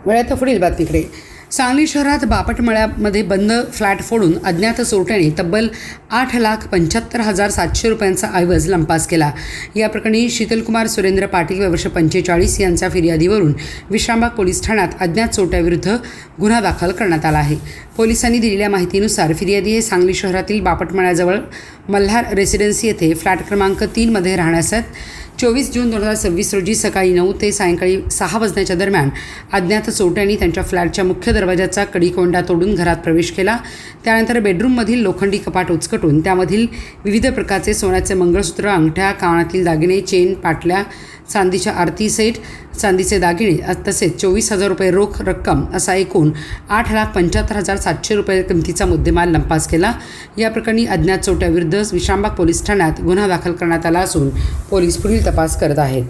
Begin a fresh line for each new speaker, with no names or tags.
वेळात पुढील बातमीकडे. सांगली शहरात बापटमळ्यामध्ये बंद फ्लॅट फोडून अज्ञात चोरट्यांनी तब्बल 8,75,700 रुपयांचा ऐवज लंपास केला. या प्रकरणी शीतलकुमार सुरेंद्र पाटील व वर्ष 45 यांच्या फिर्यादीवरून विश्रामबाग पोलीस ठाण्यात अज्ञात चोरट्याविरुद्ध गुन्हा दाखल करण्यात आला आहे. पोलिसांनी दिलेल्या माहितीनुसार फिर्यादी हे सांगली शहरातील बापटमळ्याजवळ मल्हार रेसिडेन्सी येथे फ्लॅट क्रमांक 3 मध्ये राहण्यास आहेत. 24 जून 2026 रोजी सकाळी 9 ते सायंकाळी 6 वाजण्याच्या दरम्यान अज्ञात चोरट्यांनी त्यांच्या फ्लॅटच्या मुख्य दरवाजाचा कडीकोंडा तोडून घरात प्रवेश केला. त्यानंतर बेडरूममधील लोखंडी कपाट उचकटून त्यामधील विविध प्रकारचे सोन्याचे मंगळसूत्र, अंगठ्या, कानातील दागिने, चेन, पाटल्या, चांदीच्या आरती सेट, चांदीचे दागिने तसेच 24,000 रुपये रोख रक्कम असा एकूण 8,75,700 रुपये किमतीचा मुद्देमाल लंपास केला. या प्रकरणी अज्ञात चोरट्याविरुद्ध विश्रामबाग पोलीस ठाण्यात गुन्हा दाखल करण्यात आला असून पोलीस पुढील तपास करत आहेत.